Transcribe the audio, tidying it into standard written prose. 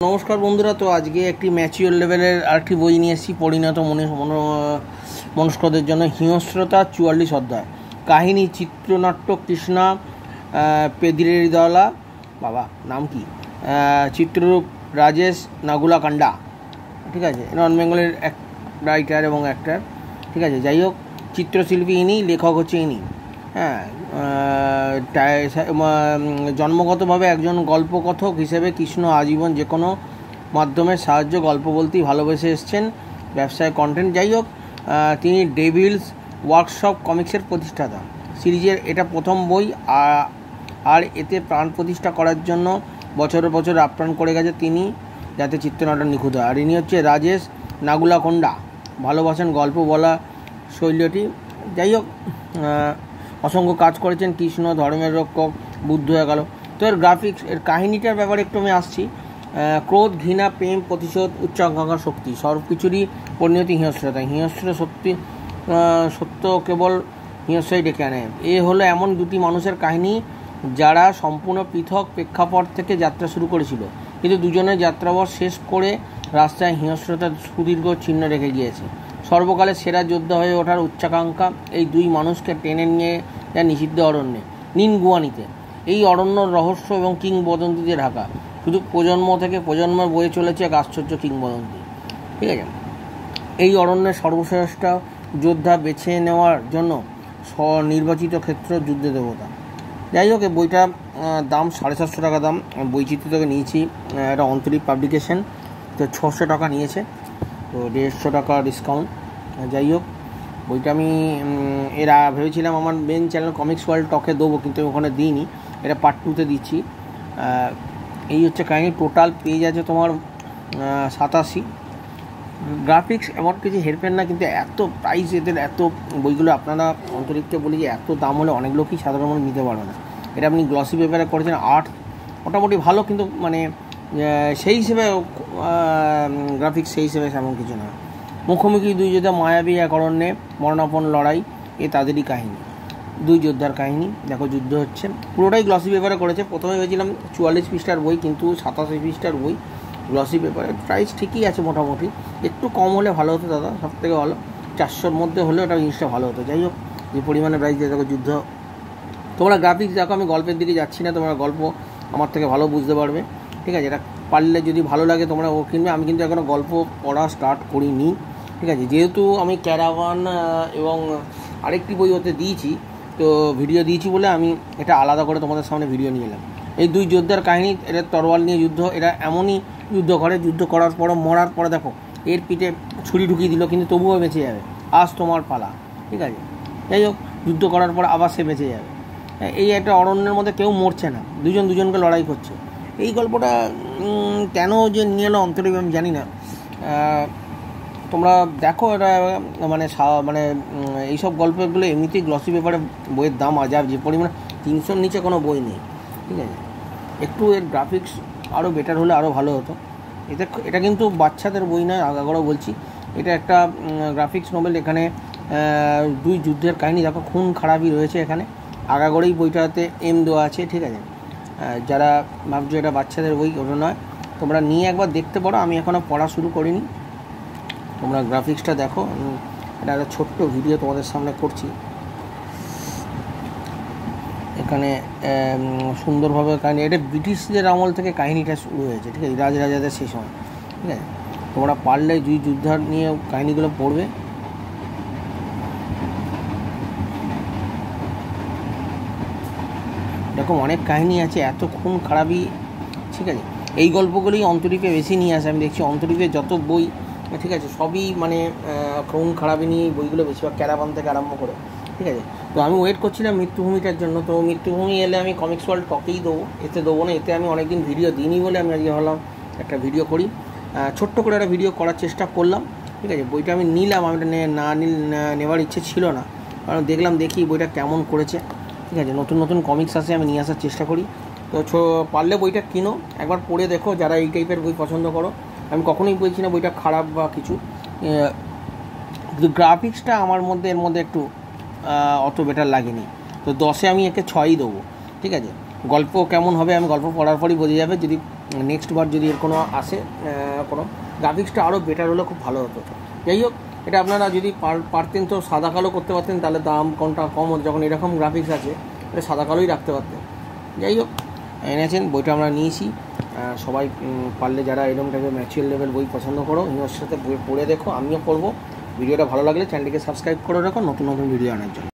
নমস্কার বন্ধুরা। তো আজকে একটি ম্যাচিওর লেভেলের আরেকটি বই নিয়ে এসেছি পরিণত মনস্কদের জন্য। হিংস্রতা 44 অধ্যায়। কাহিনী চিত্রনাট্য কৃষ্ণা পেদিরেদালা, বাবা নাম কি, চিত্ররূপ রাজেশ নাগুলাকান্ডা, ঠিক আছে। নন বেঙ্গলের এক রাইটার এবং অ্যাক্টার, ঠিক আছে। যাই হোক, চিত্রশিল্পী ইনি, লেখক হচ্ছে ইনি। হ্যাঁ, জন্মগতভাবে একজন গল্পকথক হিসেবে কৃষ্ণ আজীবন যে কোনো মাধ্যমের সাহায্য গল্প বলতেই ভালোবেসে এসছেন, ব্যবসায় কন্টেন্ট। যাই হোক, তিনি ডেভিলস ওয়ার্কশপ কমিক্সের প্রতিষ্ঠাতা। সিরিজের এটা প্রথম বই, আর এতে প্রাণ প্রতিষ্ঠা করার জন্য বছরের বছর আপ্রাণ করে গেছে তিনি, যাতে চিত্রনাট্য নিখুঁত হয়। আর ইনি হচ্ছে রাজেশ নাগুলাকোন্ডা। ভালোবাসেন গল্প বলা শৈলীটি। যাই হোক, অসংখ্য কাজ করেছেন। কৃষ্ণ, ধর্মের রক্ষক, বুদ্ধ হয়ে গেল। তো এর গ্রাফিক্স, এর কাহিনীটার ব্যাপারে একটু আমি আসছি। ক্রোধ, ঘৃণা, প্রেম, প্রতিশোধ, উচ্চাকাঙ্ক্ষা, শক্তি, সব কিছুরই পরিণতি হিংস্রতা। হিংস্র সত্য কেবল হিংস্রই ডেকে আনে। এ হলো এমন দুটি মানুষের কাহিনী যারা সম্পূর্ণ পৃথক প্রেক্ষাপট থেকে যাত্রা শুরু করেছিল, কিন্তু দুজনের যাত্রাপথ শেষ করে রাস্তায় হিংস্রতার সুদীর্ঘ চিহ্ন রেখে গিয়েছে। সর্বকালের সেরা যোদ্ধা হয়ে ওঠার উচ্চাকাঙ্ক্ষা এই দুই মানুষকে টেনে নিয়ে যায় নিষিদ্ধ অরণ্যে, নিনগুয়ানিতে। এই অরণ্য রহস্য এবং কিংবদন্তিতে ঢাকা। শুধু প্রজন্ম থেকে প্রজন্ম বয়ে চলেছে এক আশ্চর্য কিংবদন্তি, ঠিক আছে। এই অরণ্যের সর্বশ্রেষ্ঠ যোদ্ধা বেছে নেওয়ার জন্য স্বনির্বাচিত ক্ষেত্র যুদ্ধ দেবতা। যাই হোক, এই বইটা দাম 750 টাকা দাম। বইচিত্র থেকে নিয়েছি, এটা অন্তরিক পাবলিকেশন, তো 600 টাকা নিয়েছে, তো 150 টাকা ডিসকাউন্ট। যাই হোক, বইটা আমি ভেবেছিলাম আমার মেন চ্যানেল কমিক্স ওয়ার্ল্ড টকে দেবো, কিন্তু ওখানে দিইনি, এটা পার্ট 2-তে দিচ্ছি। এই হচ্ছে কাহিনী। টোটাল পেজ আছে তোমার 87। গ্রাফিক্স এমন কিছু হেরফের না, কিন্তু এত প্রাইস এদের, এত বইগুলো আপনারা অন্তরিককে বলি যে এত দাম হলে অনেক লোকই সাধারণ মানুষ নিতে পারবে না। এটা আপনি গ্লসি পেপারে করেছেন, আর্ট মোটামুটি ভালো, কিন্তু মানে সেই হিসেবে গ্রাফিক্স সেই হিসেবে এমন কিছু না। মুখোমুখি দুই যোদ্ধা, মায়াবী এক অরণ্যে মরণাপন্ন লড়াই, এ তাদেরই কাহিনী, দুই যোদ্ধার কাহিনী। দেখো, যুদ্ধ হচ্ছে, পুরোটাই গ্লসি পেপারে করেছে। প্রথমে ভেবেছিলাম 44 পৃষ্ঠার বই, কিন্তু 87 পৃষ্ঠার বই। গ্লসি পেপারের প্রাইস ঠিকই আছে মোটামুটি, একটু কম হলে ভালো হতো দাদা, সব থেকে ভালো 400-র মধ্যে হলে ওটা জিনিসটা ভালো হতো। যাই হোক, যে পরিমাণে প্রাইস দিয়ে দেখো যুদ্ধ। তোমরা গ্রাফিক্স দেখো, আমি গল্পের দিকে যাচ্ছি না, তোমরা গল্প আমার থেকে ভালো বুঝতে পারবে, ঠিক আছে। এটা পারলে যদি ভালো লাগে তোমরা ও কিনবে। আমি কিন্তু এখনও গল্প পড়া স্টার্ট করিনি, ঠিক আছে। যেহেতু আমি ক্যারাভান এবং আরেকটি বই ওতে দিয়েছি, তো ভিডিও দিয়েছি বলে আমি এটা আলাদা করে তোমাদের সামনে ভিডিও নিয়ে এলাম। এই দুই যোদ্ধার কাহিনী, এটা তরোয়াল নিয়ে যুদ্ধ। এরা এমনই যুদ্ধ করে, যুদ্ধ করার পর মরার পরে দেখো এর পিঠে ছুরি ঢুকিয়ে দিল, কিন্তু তবুও বেঁচে যাবে। আজ তোমার পালা, ঠিক আছে। যাই হোক, যুদ্ধ করার পর আবার সে বেঁচে যাবে। এই একটা অরণ্যের মধ্যে কেউ মরছে না, দুজনকে লড়াই করছে। এই গল্পটা কেন যে নিয়ে এলো অন্তরিক আমি জানি না। তোমরা দেখো, এটা মানে এইসব গল্পগুলো এমনিতেই গ্লসি পেপারে বইয়ের দাম আজাব, যে পরিমাণে 300-র নিচে কোনো বই নেই, ঠিক আছে। একটু এর গ্রাফিক্স আরও বেটার হলে আরও ভালো হতো। এটা কিন্তু বাচ্চাদের বই নয়, আগাগোড়া বলছি, এটা একটা গ্রাফিক্স নোভেল। এখানে দুই যুদ্ধের কাহিনী দেখো, খুন খারাপই রয়েছে এখানে। আগাগোড়াই বইটাতে এম দেওয়া আছে, ঠিক আছে। যারা ভাবছো এটা বাচ্চাদের বই, ওটা নয়, তোমরা নিয়ে একবার দেখতে পারো। আমি এখনও পড়া শুরু করিনি, তোমরা গ্রাফিক্সটা দেখো। এটা একটা ছোট্ট ভিডিও তোমাদের সামনে করছি। এখানে সুন্দরভাবে কাহিনী, এটা ব্রিটিশদের আমল থেকে কাহিনীটা শুরু হয়েছে, ঠিক আছে, রাজরাজাদের সেই সময়, ঠিক আছে। তোমরা পারলে দুই যুদ্ধার নিয়ে কাহিনীগুলো পড়বে। এরকম অনেক কাহিনী আছে, এত খুন খারাপই, ঠিক আছে। এই গল্পগুলোই অন্তরীপে বেশি নিয়ে আসে। আমি দেখছি অন্তরীপে যত বই, ঠিক আছে, সবই মানে খুন খারাপি নিয়ে বইগুলো বেশিরভাগ, ক্যারাভান থেকে আরম্ভ করে, ঠিক আছে। তো আমি ওয়েট করছিলাম মৃত্যুভূমিটার জন্য। তো মৃত্যুভূমি এলে আমি কমিক্স ওয়ার্ল্ড টকেই দেবো, এতে দেবো না। এতে আমি অনেকদিন ভিডিও দিইনি বলে আমি আজকে ভাবলাম একটা ভিডিও করি। ছোট্ট করে একটা ভিডিও করার চেষ্টা করলাম, ঠিক আছে। বইটা আমি নিলাম, আমি নেওয়ার ইচ্ছে ছিল না, কারণ দেখি বইটা কেমন করেছে, ঠিক আছে। নতুন নতুন কমিক্স আসে, আমি নিয়ে আসার চেষ্টা করি। তো পারলে বইটা কিনো, একবার পড়ে দেখো যারা এই টাইপের বই পছন্দ করো। আমি কখনোই বলছি না বইটা খারাপ বা কিছু, কিন্তু গ্রাফিক্সটা আমার মধ্যে এর মধ্যে একটু অত বেটার লাগেনি। তো 10-এ আমি একে 6ই দেবো, ঠিক আছে। গল্প কেমন হবে আমি গল্প পড়ার পরই বোঝা যাবে। যদি নেক্সট বার যদি এর কোনো আসে কোনো গ্রাফিক্সটা আরও বেটার হলে খুব ভালো হতো। যাই হোক, এটা আপনারা যদি পারতেন তো সাদা কালো করতে পারতেন, তাহলে দাম কোনটা কম হতো। যখন এরকম গ্রাফিক্স আছে এটা সাদা কালোই রাখতে পারতেন। যাই হোক, এনেছেন বইটা আমরা নিয়েছি। সবাই পারলে যারা এরকম টাইপের ম্যাচুয়ার লেভেল বই পছন্দ করো, ইউর সাথে বই পড়ে দেখো, আমিও পড়বো। ভিডিওটা ভালো লাগলে চ্যানেলটিকে সাবস্ক্রাইব করে রাখো নতুন নতুন ভিডিও আনার জন্য।